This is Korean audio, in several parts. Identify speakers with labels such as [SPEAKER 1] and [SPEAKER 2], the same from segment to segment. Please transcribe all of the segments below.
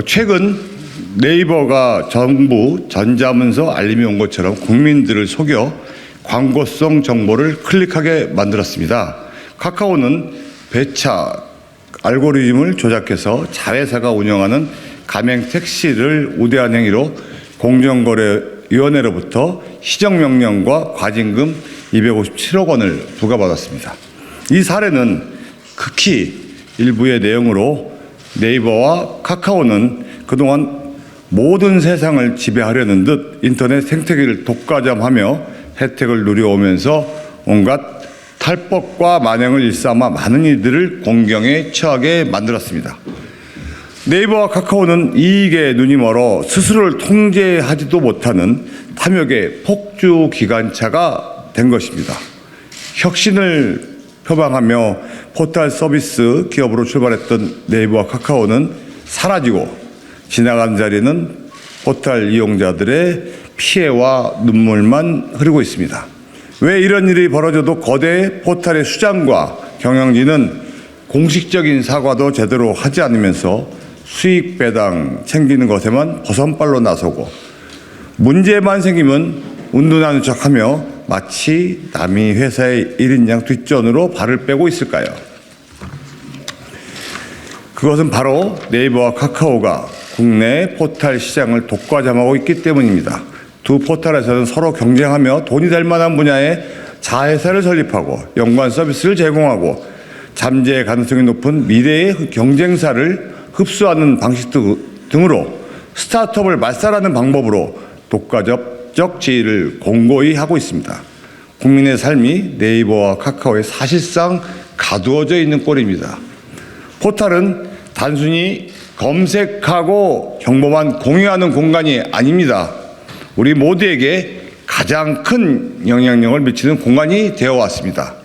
[SPEAKER 1] 최근 네이버가 정부 전자문서 알림이 온 것처럼 국민들을 속여 광고성 정보를 클릭하게 만들었습니다. 카카오는 배차 알고리즘을 조작해서 자회사가 운영하는 가맹 택시를 우대한 행위로 공정거래위원회로부터 시정명령과 과징금 257억 원을 부과받았습니다. 이 사례는 극히 일부의 내용으로 네이버와 카카오는 그동안 모든 세상을 지배하려는 듯 인터넷 생태계를 독과점하며 혜택을 누려오면서 온갖 탈법과 만행을 일삼아 많은 이들을 공경에 처하게 만들었습니다. 네이버와 카카오는 이익에 눈이 멀어 스스로를 통제하지도 못하는 탐욕의 폭주 기관차가 된 것입니다. 혁신을 표방하며 포털 서비스 기업으로 출발했던 네이버와 카카오는 사라지고 지나간 자리는 포털 이용자들의 피해와 눈물만 흐르고 있습니다. 왜 이런 일이 벌어져도 거대 포털의 수장과 경영진은 공식적인 사과도 제대로 하지 않으면서 수익 배당 챙기는 것에만 버선발로 나서고 문제만 생기면 운둔하는 척하며 마치 남이 회사의 1인양 뒷전으로 발을 빼고 있을까요? 그것은 바로 네이버와 카카오가 국내 포털 시장을 독과점하고 있기 때문입니다. 두 포털에서는 서로 경쟁하며 돈이 될 만한 분야에 자회사를 설립하고 연관 서비스를 제공하고 잠재 가능성이 높은 미래의 경쟁사를 흡수하는 방식 등으로 스타트업을 말살하는 방법으로 독과점적 지위를 공고히 하고 있습니다. 국민의 삶이 네이버와 카카오에 사실상 가두어져 있는 꼴입니다. 포털은 단순히 검색하고 정보만 공유하는 공간이 아닙니다. 우리 모두에게 가장 큰 영향력을 미치는 공간이 되어 왔습니다.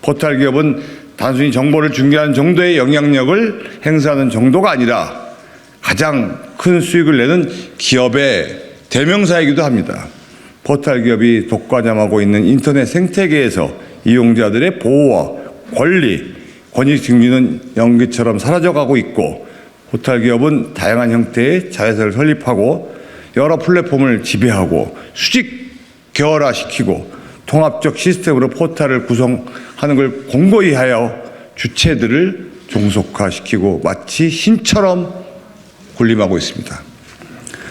[SPEAKER 1] 포털 기업은 단순히 정보를 중개하는 정도의 영향력을 행사하는 정도가 아니라 가장 큰 수익을 내는 기업의 대명사이기도 합니다. 포털 기업이 독과점하고 있는 인터넷 생태계에서 이용자들의 보호와 권익 증진은 연기처럼 사라져가고 있고 포털 기업은 다양한 형태의 자회사를 설립하고 여러 플랫폼을 지배하고 수직결합시키고 통합적 시스템으로 포털을 구성하는 걸 공고히 하여 주체들을 종속화시키고 마치 신처럼 군림하고 있습니다.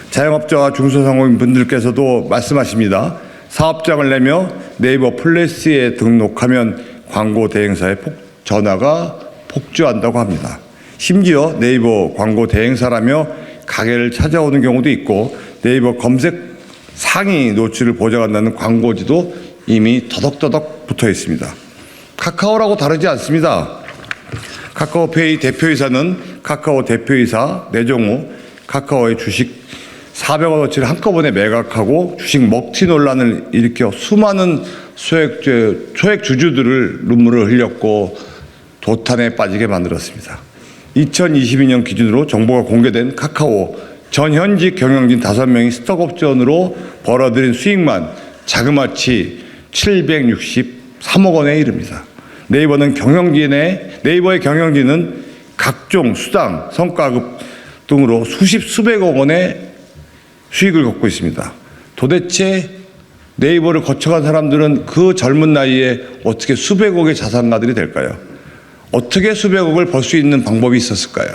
[SPEAKER 1] 자영업자와 중소상공인분들께서도 말씀하십니다. 사업장을 내며 네이버 플러스에 등록하면 광고 대행사의 전화가 폭주한다고 합니다. 심지어 네이버 광고 대행사라며 가게를 찾아오는 경우도 있고 네이버 검색 상위 노출을 보장한다는 광고지도 이미 더덕더덕 붙어 있습니다. 카카오라고 다르지 않습니다. 카카오페이 대표이사는 카카오 대표이사 내정후 카카오의 주식 400원어치를 한꺼번에 매각하고 주식 먹튀 논란을 일으켜 수많은 소액 주주들을 눈물을 흘렸고 도탄에 빠지게 만들었습니다. 2022년 기준으로 정보가 공개된 카카오 전현직 경영진 5명이 스톡옵션으로 벌어들인 수익만 자그마치 763억 원에 이릅니다. 네이버의 경영진은 각종 수당, 성과급 등으로 수백억 원의 수익을 걷고 있습니다. 도대체 네이버를 거쳐간 사람들은 그 젊은 나이에 어떻게 수백억의 자산가들이 될까요? 어떻게 수백억을 벌 수 있는 방법이 있었을까요?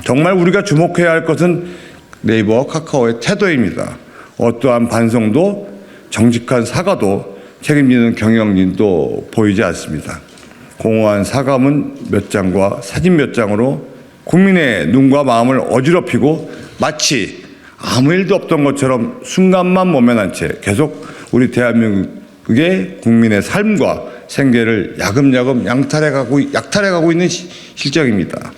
[SPEAKER 1] 정말 우리가 주목해야 할 것은 네이버와 카카오의 태도입니다. 어떠한 반성도 정직한 사과도 책임지는 경영진도 보이지 않습니다. 공허한 사과문 몇 장과 사진 몇 장으로 국민의 눈과 마음을 어지럽히고 마치 아무 일도 없던 것처럼 순간만 모면한 채 계속 우리 대한민국의 국민의 삶과 생계를 야금야금 약탈해가고 있는 실정입니다.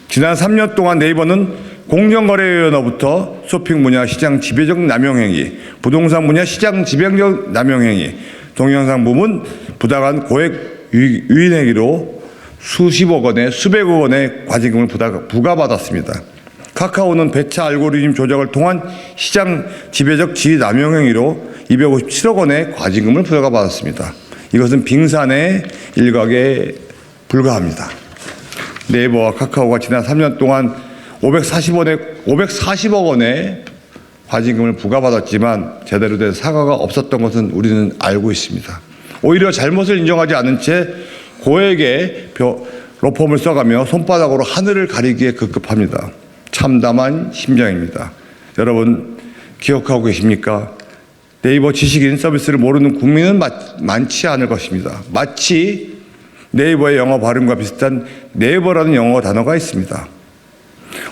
[SPEAKER 1] 지난 3년 동안 네이버는 공정거래위원회로부터 쇼핑 분야 시장 지배적 남용행위, 부동산 분야 시장 지배적 남용행위, 동영상 부문 부당한 고액 유인행위로 수십억 원에 수백억 원의 과징금을 부과받았습니다. 카카오는 배차 알고리즘 조작을 통한 시장 지배적 지위 남용 행위로 257억 원의 과징금을 부과받았습니다. 이것은 빙산의 일각에 불과합니다. 네이버와 카카오가 지난 3년 동안 540억 원의 과징금을 부과받았지만 제대로 된 사과가 없었던 것은 우리는 알고 있습니다. 오히려 잘못을 인정하지 않은 채 고액의 로펌을 써가며 손바닥으로 하늘을 가리기에 급급합니다. 참담한 심정입니다. 여러분 기억하고 계십니까? 네이버 지식인 서비스를 모르는 국민은 많지 않을 것입니다. 마치 네이버의 영어 발음과 비슷한 네이버라는 영어 단어가 있습니다.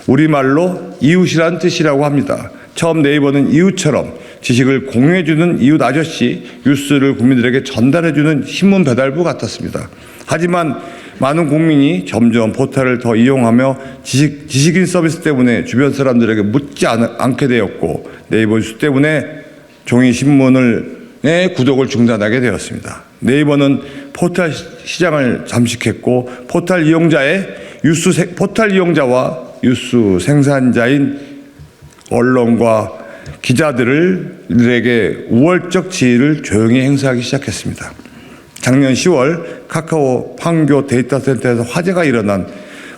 [SPEAKER 1] 우리말로 이웃이란 뜻이라고 합니다. 처음 네이버는 이웃처럼 지식을 공유해주는 이웃 아저씨, 뉴스를 국민들에게 전달해주는 신문 배달부 같았습니다. 하지만 많은 국민이 점점 포털을 더 이용하며 지식인 서비스 때문에 주변 사람들에게 묻지 않게 되었고 네이버 뉴스 때문에 종이 신문의 구독을 중단하게 되었습니다. 네이버는 포털 시장을 잠식했고 포털 이용자와 뉴스 생산자인 언론과 기자들에게 우월적 지위를 조용히 행사하기 시작했습니다. 작년 10월 카카오 판교 데이터 센터에서 화재가 일어난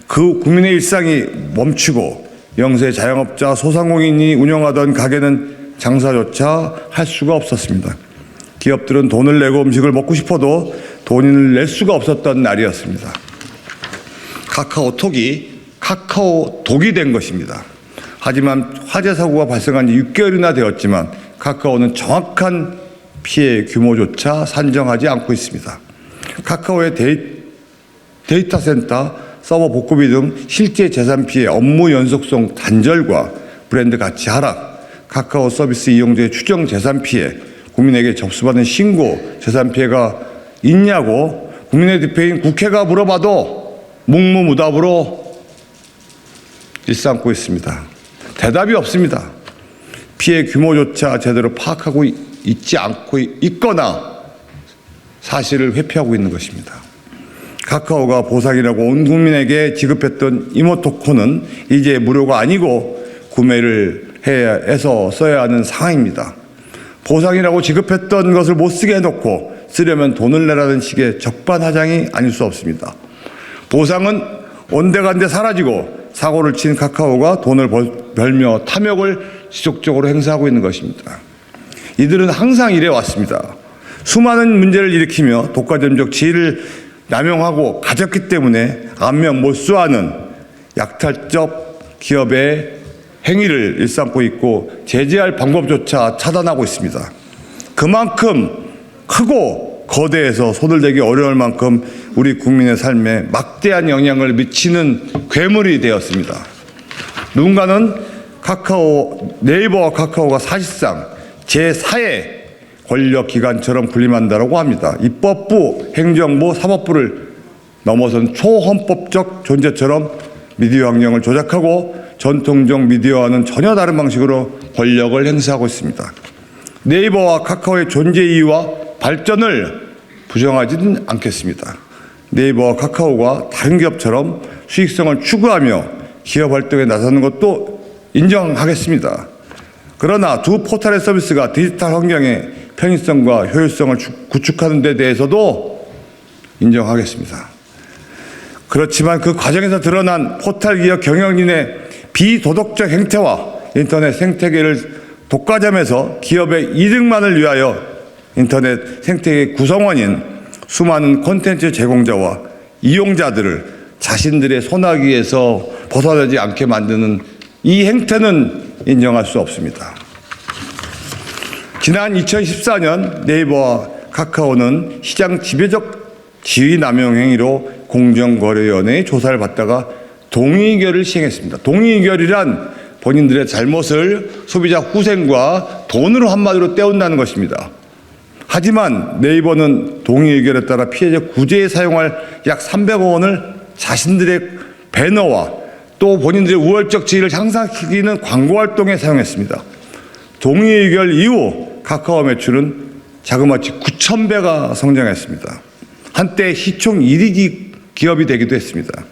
[SPEAKER 1] 그 국민의 일상이 멈추고 영세 자영업자 소상공인이 운영하던 가게는 장사조차 할 수가 없었습니다. 기업들은 돈을 내고 음식을 먹고 싶어도 돈을 낼 수가 없었던 날이었습니다. 카카오톡이 된 것입니다. 하지만 화재 사고가 발생한 지 6개월이나 되었지만 카카오는 정확한 피해 규모조차 산정하지 않고 있습니다. 카카오의 데이터 센터, 서버 복구비 등 실제 재산 피해, 업무 연속성 단절과 브랜드 가치 하락, 카카오 서비스 이용자의 추정 재산 피해, 국민에게 접수받은 신고 재산 피해가 있냐고 국민의 대표인 국회가 물어봐도 묵묵무답으로 일삼고 있습니다. 대답이 없습니다. 피해 규모조차 제대로 파악하고 있지 않고 있거나 사실을 회피하고 있는 것입니다. 카카오가 보상이라고 온 국민에게 지급했던 이모티콘은 이제 무료가 아니고 구매를 해서 써야 하는 상황입니다. 보상이라고 지급했던 것을 못 쓰게 해놓고 쓰려면 돈을 내라는 식의 적반하장이 아닐 수 없습니다. 보상은 온데간데 사라지고 사고를 친 카카오가 돈을 벌며 탐욕을 지속적으로 행사하고 있는 것입니다. 이들은 항상 이래 왔습니다. 수많은 문제를 일으키며 독과점적 지위를 남용하고 가졌기 때문에 안면 몰수하는 약탈적 기업의 행위를 일삼고 있고 제재할 방법조차 차단하고 있습니다. 그만큼 크고 거대해서 손을 대기 어려울 만큼 우리 국민의 삶에 막대한 영향을 미치는 괴물이 되었습니다. 누군가는 네이버와 카카오가 사실상 제4의 권력기관처럼 군림한다고 합니다. 입법부, 행정부, 사법부를 넘어선 초헌법적 존재처럼 미디어 환경을 조작하고 전통적 미디어와는 전혀 다른 방식으로 권력을 행사하고 있습니다. 네이버와 카카오의 존재 이유와 발전을 부정하지는 않겠습니다. 네이버와 카카오가 다른 기업처럼 수익성을 추구하며 기업 활동에 나서는 것도 인정하겠습니다. 그러나 두 포털의 서비스가 디지털 환경의 편의성과 효율성을 구축하는 데 대해서도 인정하겠습니다. 그렇지만 그 과정에서 드러난 포털 기업 경영진의 비도덕적 행태와 인터넷 생태계를 독과점해서 기업의 이득만을 위하여 인터넷 생태계 구성원인 수많은 콘텐츠 제공자와 이용자들을 자신들의 손아귀에서 벗어나지 않게 만드는 이 행태는 인정할 수 없습니다. 지난 2014년 네이버와 카카오는 시장 지배적 지위 남용 행위로 공정거래위원회의 조사를 받다가 동의의결을 시행했습니다. 동의의결이란 본인들의 잘못을 소비자 후생과 돈으로 한마디로 때운다는 것입니다. 하지만 네이버는 동의의결에 따라 피해자 구제에 사용할 약 300억 원을 자신들의 배너와 또 본인들의 우월적 지위를 향상시키는 광고 활동에 사용했습니다. 동의의결 이후 카카오 매출은 자그마치 9,000배가 성장했습니다. 한때 시총 1위 기업이 되기도 했습니다.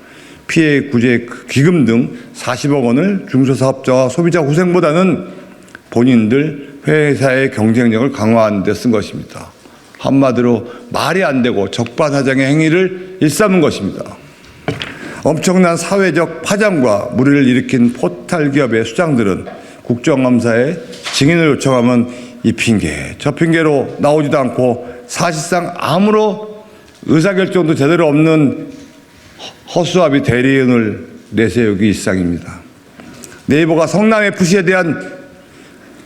[SPEAKER 1] 피해 구제 기금 등 40억 원을 중소사업자와 소비자 후생보다는 본인들 회사의 경쟁력을 강화하는 데 쓴 것입니다. 한마디로 말이 안 되고 적반하장의 행위를 일삼은 것입니다. 엄청난 사회적 파장과 물의를 일으킨 포탈 기업의 수장들은 국정감사에 증인을 요청하면 이 핑계, 저 핑계로 나오지도 않고 사실상 아무런 의사결정도 제대로 없는 허수아비 대리인을 내세우기 일상입니다. 네이버가 성남 FC에 대한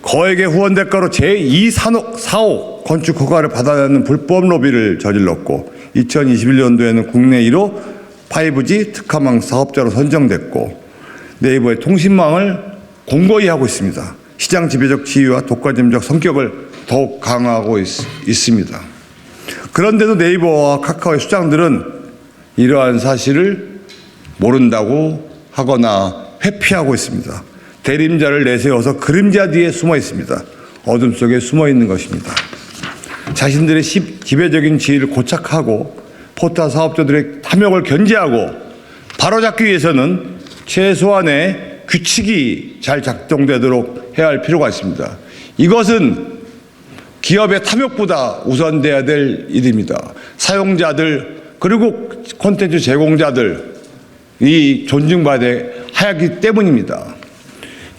[SPEAKER 1] 거액의 후원 대가로 제2산업 건축 허가를 받아내는 불법 로비를 저질렀고 2021년도에는 국내 1호 5G 특화망 사업자로 선정됐고 네이버의 통신망을 공고히 하고 있습니다. 시장 지배적 지위와 독과점적 성격을 더욱 강화하고 있습니다. 그런데도 네이버와 카카오의 수장들은 이러한 사실을 모른다고 하거나 회피하고 있습니다. 대림자를 내세워서 그림자 뒤에 숨어 있습니다. 어둠 속에 숨어 있는 것입니다. 자신들의 지배적인 지위를 고착하고 포탈 사업자들의 탐욕을 견제하고 바로잡기 위해서는 최소한의 규칙이 잘 작동되도록 해야 할 필요가 있습니다. 이것은 기업의 탐욕보다 우선돼야 될 일입니다. 사용자들 그리고 콘텐츠 제공자들이 존중받아야 하기 때문입니다.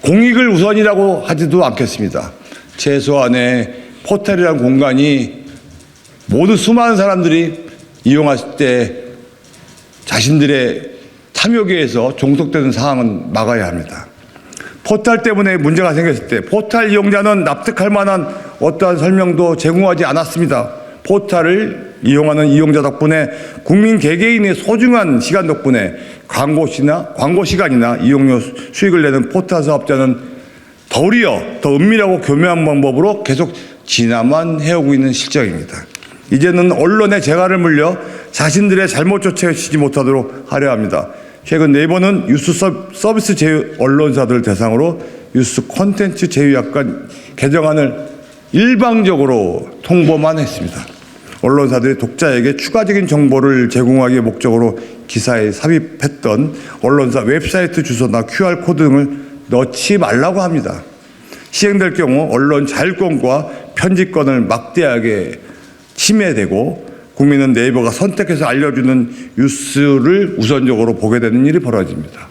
[SPEAKER 1] 공익을 우선이라고 하지도 않겠습니다. 최소한의 포털이라는 공간이 모두 수많은 사람들이 이용할 때 자신들의 탐욕에 의해서 종속되는 상황은 막아야 합니다. 포털 때문에 문제가 생겼을 때 포털 이용자는 납득할 만한 어떠한 설명도 제공하지 않았습니다. 포털을 이용하는 이용자 덕분에 국민 개개인의 소중한 시간 덕분에 광고 시간이나 이용료 수익을 내는 포털 사업자는 도리어 더 은밀하고 교묘한 방법으로 계속 진화만 해오고 있는 실정입니다. 이제는 언론의 재갈을 물려 자신들의 잘못조차 치지 못하도록 하려 합니다. 최근 네이버는 뉴스 서비스 제휴 언론사들 대상으로 뉴스 콘텐츠 제휴약관 개정안을 일방적으로 통보만 했습니다. 언론사들이 독자에게 추가적인 정보를 제공하기 목적으로 기사에 삽입했던 언론사 웹사이트 주소나 QR코드 등을 넣지 말라고 합니다. 시행될 경우 언론 자율권과 편집권을 막대하게 침해되고 국민은 네이버가 선택해서 알려주는 뉴스를 우선적으로 보게 되는 일이 벌어집니다.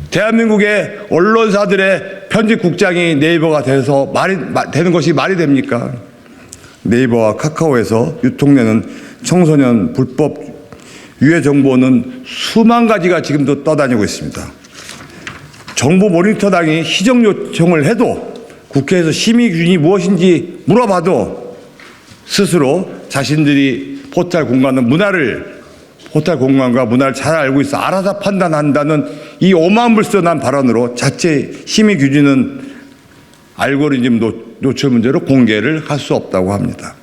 [SPEAKER 1] 대한민국의 언론사들의 편집국장이 네이버가 돼서 되는 것이 말이 됩니까? 네이버와 카카오에서 유통되는 청소년 불법 유해 정보는 수만 가지가 지금도 떠다니고 있습니다. 정부 모니터당이 시정 요청을 해도 국회에서 심의 기준이 무엇인지 물어봐도 스스로 자신들이 포털 공간과 문화를 잘 알고 있어 알아서 판단한다는 이 오만불선한 발언으로 자체 심의 기준은 알고리즘 노출 문제로 공개를 할 수 없다고 합니다.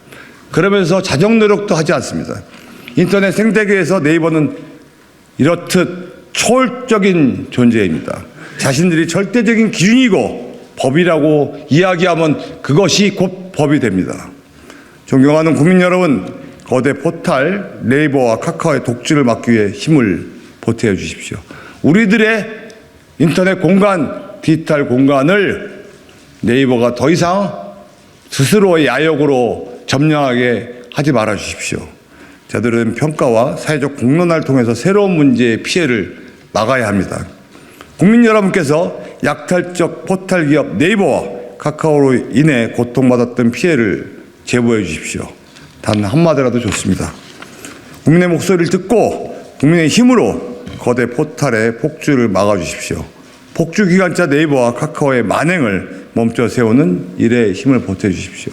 [SPEAKER 1] 그러면서 자정 노력도 하지 않습니다. 인터넷 생태계에서 네이버는 이렇듯 초월적인 존재입니다. 자신들이 절대적인 기준이고 법이라고 이야기하면 그것이 곧 법이 됩니다. 존경하는 국민 여러분, 거대 포털 네이버와 카카오의 독주를 막기 위해 힘을 보태어 주십시오. 우리들의 인터넷 공간, 디지털 공간을 네이버가 더 이상 스스로의 야욕으로 점령하게 하지 말아 주십시오. 제대로 평가와 사회적 공론화를 통해서 새로운 문제의 피해를 막아야 합니다. 국민 여러분께서 약탈적 포털 기업 네이버와 카카오로 인해 고통받았던 피해를 제보해 주십시오. 단 한마디라도 좋습니다. 국민의 목소리를 듣고 국민의 힘으로 거대 포털의 폭주를 막아주십시오. 폭주 기관차 네이버와 카카오의 만행을 멈춰 세우는 일에 힘을 보태주십시오.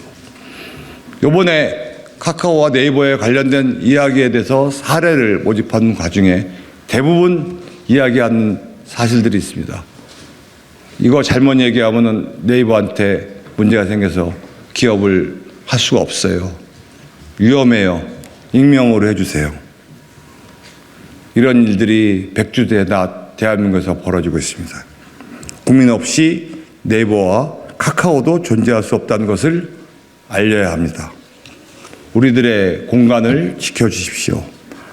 [SPEAKER 1] 이번에 카카오와 네이버에 관련된 이야기에 대해서 사례를 모집하는 과정에 대부분 이야기하는 사실들이 있습니다. 이거 잘못 얘기하면 네이버한테 문제가 생겨서 기업을 할 수가 없어요. 위험해요. 익명으로 해주세요. 이런 일들이 백주대낮 대한민국에서 벌어지고 있습니다. 국민 없이 네이버와 카카오도 존재할 수 없다는 것을 알려야 합니다. 우리들의 공간을 지켜주십시오.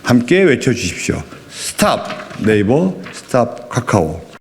[SPEAKER 1] 함께 외쳐주십시오. 스탑 네이버, 스탑 카카오.